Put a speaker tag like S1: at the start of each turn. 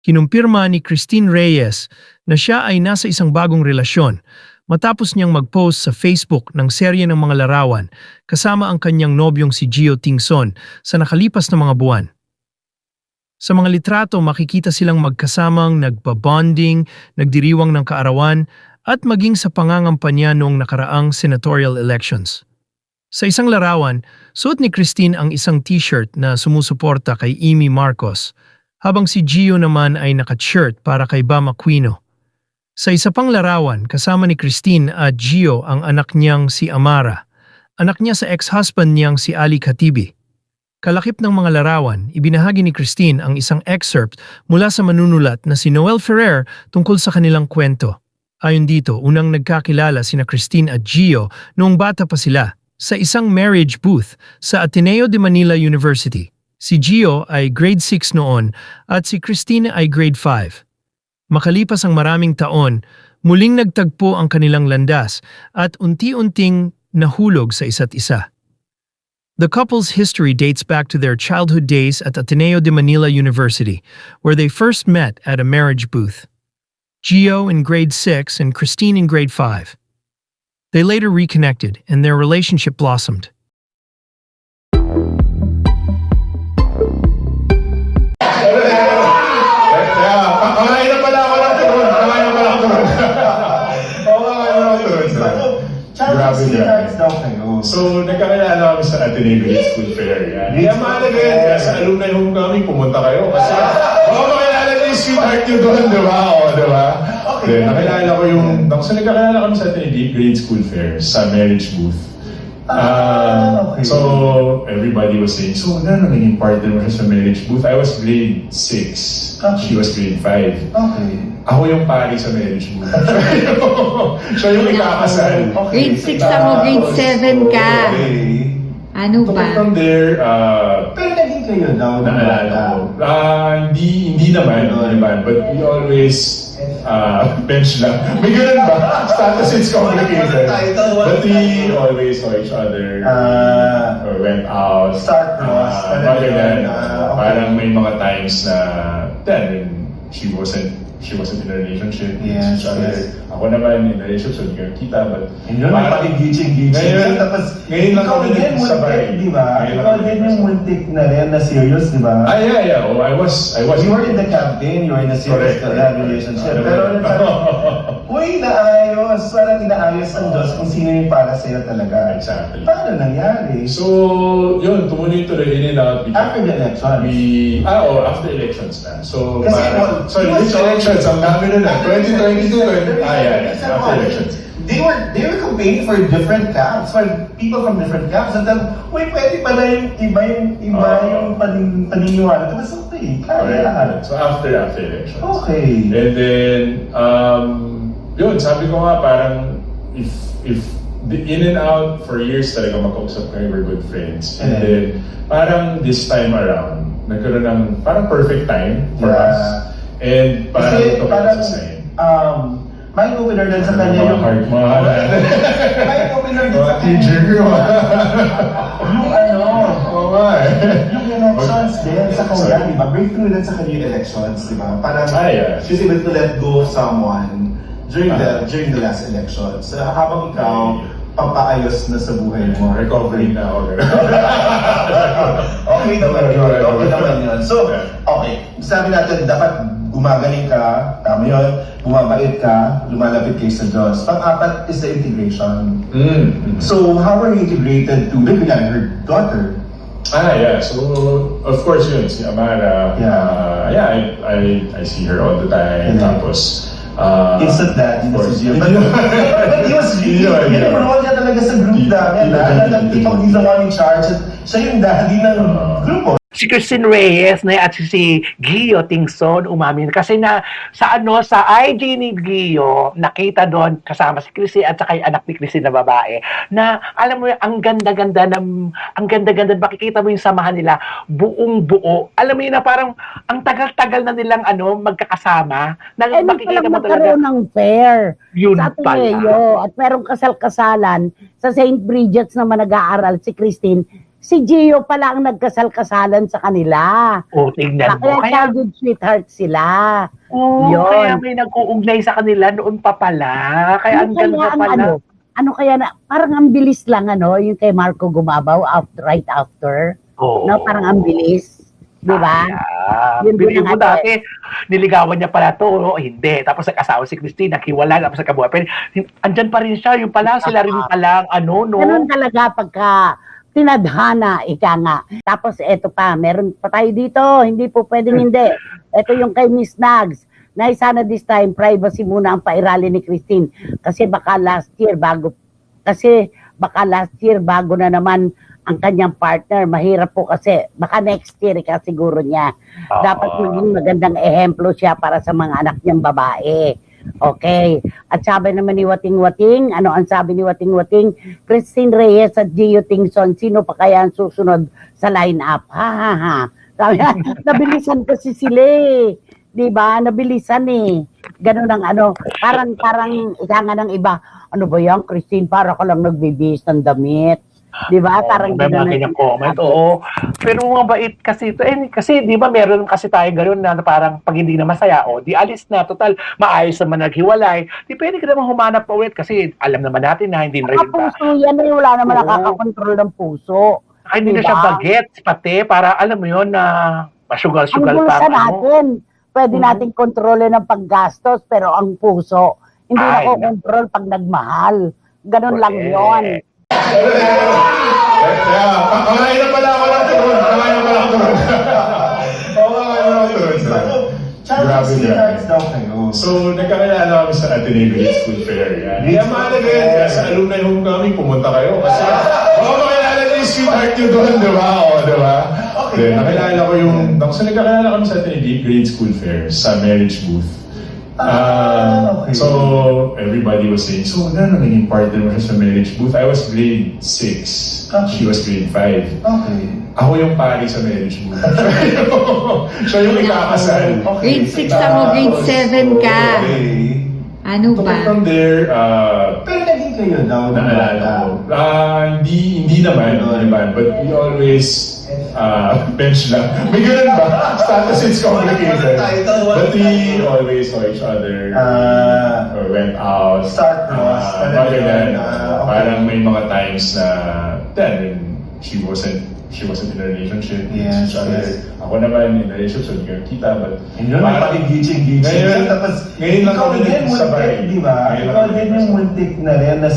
S1: Kinumpirma ni Christine Reyes na siya ay nasa isang bagong relasyon matapos niyang mag-post sa Facebook ng serye ng mga larawan kasama ang kanyang nobyong si Gio Tingson sa nakalipas na mga buwan. Sa mga litrato makikita silang magkasamang nagbabonding, nagdiriwang ng kaarawan at maging sa pangangampanya noong nakaraang senatorial elections. Sa isang larawan, suot ni Christine ang isang t-shirt na sumusuporta kay Amy Marcos, habang si Gio naman ay naka-shirt para kay Bam Aquino. Sa isa pang larawan, kasama ni Christine at Gio ang anak niyang si Amara, anak niya sa ex-husband niyang si Ali Khatibi. Kalakip ng mga larawan, ibinahagi ni Christine ang isang excerpt mula sa manunulat na si Noel Ferrer tungkol sa kanilang kwento. Ayon dito, unang nagkakilala sina Christine at Gio noong bata pa sila sa isang marriage booth sa Ateneo de Manila University. Si Gio ay grade 6 noon at si Christine ay grade 5. Makalipas ang maraming taon, muling nagtagpo ang kanilang landas at unti-unting nahulog sa isa't isa. The couple's history dates back to their childhood days at Ateneo de Manila University, where they first met at a marriage booth. Gio in grade 6 and Christine in grade 5. They later reconnected and their relationship blossomed.
S2: So, nagkakilala kami sa Ateneo Grade School Fair. Kaya mahalaga yan. Kaya sa alumni homecoming, pumunta kayo. Kasi, makilala niyo yung sweetheart niyo doon, di ba? O, di ba? Okay. Nakilala ko yung... So, nagkakilala kami sa Ateneo Grade School Fair sa marriage booth.
S3: Okay.
S2: So, everybody was saying, so, naging partner mo siya sa marriage booth. I was grade 6.
S3: Okay.
S2: She was grade 5.
S3: Okay.
S2: Ako yung pari sa marriage booth. Siya yung ikakasal.
S3: Okay.
S4: Grade 6 ako, grade 7 ka.
S3: Okay.
S4: Ano
S2: So,
S4: ba?
S2: from there,
S3: Pero naging kayo daw ng
S2: naalala
S3: bata.
S2: ko. Hindi naman. But we always bench lang. May ganun ba? Status is complicated. But we always saw each other. Or went out.
S3: Star-crossed.
S2: Mga ganun.
S3: Okay.
S2: Parang may mga times na then she wasn't in a relationship with
S3: Yes,
S2: each other.
S3: yes.
S2: Ako naman in a relationship, so hindi kami kita. But
S3: Yun, pakigitching-gitching.
S2: Ngayon,
S3: Tapos,
S2: ngayon lang
S3: ikaw
S2: kami
S3: din,
S2: sabay.
S3: muntik, di ba?
S2: Ngayon lang
S3: Ikaw
S2: kami
S3: din yung
S2: sabay.
S3: muntik na rin, na serious, di ba?
S2: Yeah. Oh, I was.
S3: You were in the campaign, you were in a serious relationship. Pero, uy, inaayos. Parang inaayos ng Diyos kung sino yung para sa'yo talaga.
S2: Exactly.
S3: Paano nangyari?
S2: So, yun, tumuloy-tuloy in and out.
S3: After the election.
S2: After elections na. So,
S3: Kasi,
S2: sorry, which elections? Ang dami na na. 2022. Yeah. After elections.
S3: They were campaigning for different camps, for people from different camps. At then, uy, pwede pala yung iba yung paniniwala. Tapos, okay, kaya lahat.
S2: So, after elections.
S3: Okay.
S2: And then, yun, sabi ko nga parang if the in and out for years talaga magkausap kami, we're good friends. And
S3: Yeah.
S2: then, parang this time around, nagkaroon ng parang perfect time for
S3: Yeah.
S2: us. And parang
S3: Kasi
S2: ito
S3: parang,
S2: sa sign.
S3: may opener din sa kanya
S2: Mga
S3: yung...
S2: heart, mga
S3: May opener din sa
S2: mga
S3: kanya
S2: teacher ko.
S3: yung ano,
S2: Oo nga eh.
S3: yung elections din sa kanya, di ba? Breakthrough din sa kanya yung elections, di ba? Parang
S2: Yeah.
S3: she's able to let go of someone during the last elections. So, habang ikaw, pampaayos na sa buhay mo.
S2: Recovery na ako.
S3: Okay naman yun. Okay naman yun. So, okay. Sabi natin, dapat gumagaling ka, tama yun, bumabait ka, lumalapit kayo sa Diyos. Pang-apat is the integration. So, how are you integrated to, maybe her daughter?
S2: Yeah. So, of course yun, si Amara.
S3: Yeah.
S2: I see her all the time.
S3: Yeah.
S2: Tapos,
S3: Instant dad,
S2: of course.
S3: But he was really, role niya talaga sa group namin. Tipong he's the one in charge. Siya yung daddy ng grupo.
S5: Si Christine Reyes na at si Gio Tingson umamin kasi na sa IG ni Gio nakita doon kasama si Chrissy at saka yung anak ni Chrissy na babae na alam mo ang ganda-ganda makikita mo yung samahan nila buong buo, alam mo yun na parang ang tagal-tagal na nilang magkakasama na makikita mo talaga
S4: magkaroon ng fair
S5: yun
S4: sa
S5: pala.
S4: Ateneo at merong kasal-kasalan sa St. Bridget's naman nag-aaral si Christine
S6: Si Gio pala ang nagkasal-kasalan sa kanila.
S5: O, tignan mo.
S6: Kaya
S5: Kaya,
S6: childhood sweetheart sila. Yun.
S5: kaya may nag-uugnay sa kanila noon pa pala. Kaya ang ganda pala.
S6: Ano kaya na, parang ang bilis lang yung kay Marco Gumabaw right after.
S5: Oo.
S6: No, parang ang bilis. Di ba? Yun din
S5: Bili
S6: ang
S5: mo dati, niligawan niya pala to, hindi. Tapos nag-asawa si Christine, nakiwala, tapos nagkabuhay. Pero andyan pa rin siya, yung pala, sila rin palang, no?
S6: Ganun talaga pagka tinadhana, ika nga. Tapos eto pa, meron pa tayo dito, hindi po pwedeng hindi. Ito yung kay Miss Nags, na sana this time, privacy muna ang pairali ni Christine. Kasi baka last year, bago na naman ang kanyang partner. Mahirap po kasi, baka next year ka siguro niya. Dapat maging magandang ehemplo siya para sa mga anak niyang babae. Okay. At sabi naman ni Wating-Wating, ano ang sabi ni Wating-Wating? Christine Reyes at Gio Tingson, sino pa kaya ang susunod sa line-up? Ha, ha, ha. Sabi niya, nabilisan kasi sila eh. Diba? Nabilisan eh. Ganun ang parang ika nga ng iba. Ano ba yan, Christine? Para ka lang nagbibihis ng damit. Diba? Parang
S5: may mga kanyang comment, oo. Pero mabait kasi ito. Kasi di ba meron kasi tayo gano'n na parang pag hindi na masaya, di alis na. Total, maayos naman naghiwalay. Di pwede ka naman humanap pa ulit kasi alam naman natin na hindi na rin
S6: puso yan eh. Wala naman nakakakontrol ng puso.
S5: Ay, hindi na siya bagets pati para alam mo yun na masugal-sugal
S6: Ang
S5: pa.
S6: bulsa natin. Pwede nating kontrolin ang paggastos, pero ang puso, hindi
S5: Ay,
S6: na kontrol pag nagmahal. Ganun lang yon.
S2: Kakain na pala ako ng turon. Kakain na pala ako turon. Oo, kakain na ako turon.
S3: Childhood sweethearts daw kayo.
S2: So, nagkakilala kami sa Ateneo Grade School Fair. Kaya mahalaga yan. Kaya sa alumni homecoming, pumunta kayo. Kasi, makilala niyo yung sweetheart niyo doon, di ba? Di ba? Then, nakilala ko yung... Kasi nagkakilala kami sa Ateneo Grade School Fair sa marriage booth.
S3: Okay.
S2: So, everybody was saying, so, naging partner mo siya sa marriage booth. I was grade 6. She was grade 5.
S3: Okay.
S2: Ako yung pari sa marriage booth. Siya yung ikakasal.
S4: Grade 6 ka mo, grade 7 ka.
S3: Okay.
S4: Ano
S2: So,
S4: ba?
S2: from there,
S3: Pero naging kayo daw ng
S2: naalala
S3: bata.
S2: ko. Hindi naman. But we always bench lang. May ganun ba? Status is complicated. But we always saw each other. Or went out.
S3: Star-crossed.
S2: Mga ganun.
S3: Okay.
S2: Parang may mga times na then she wasn't in a relationship with
S3: Yes,
S2: each other.
S3: yes.
S2: Ako naman in a relationship, so hindi kami kita. But
S3: Yun, napakigitching-gitching.
S2: Ngayon,
S3: Tapos,
S2: ngayon lang
S3: ikaw
S2: kami
S3: din
S2: sabay.
S3: muntik, di ba?
S2: Ngayon lang
S3: Ikaw
S2: kami
S3: din yung muntik na rin na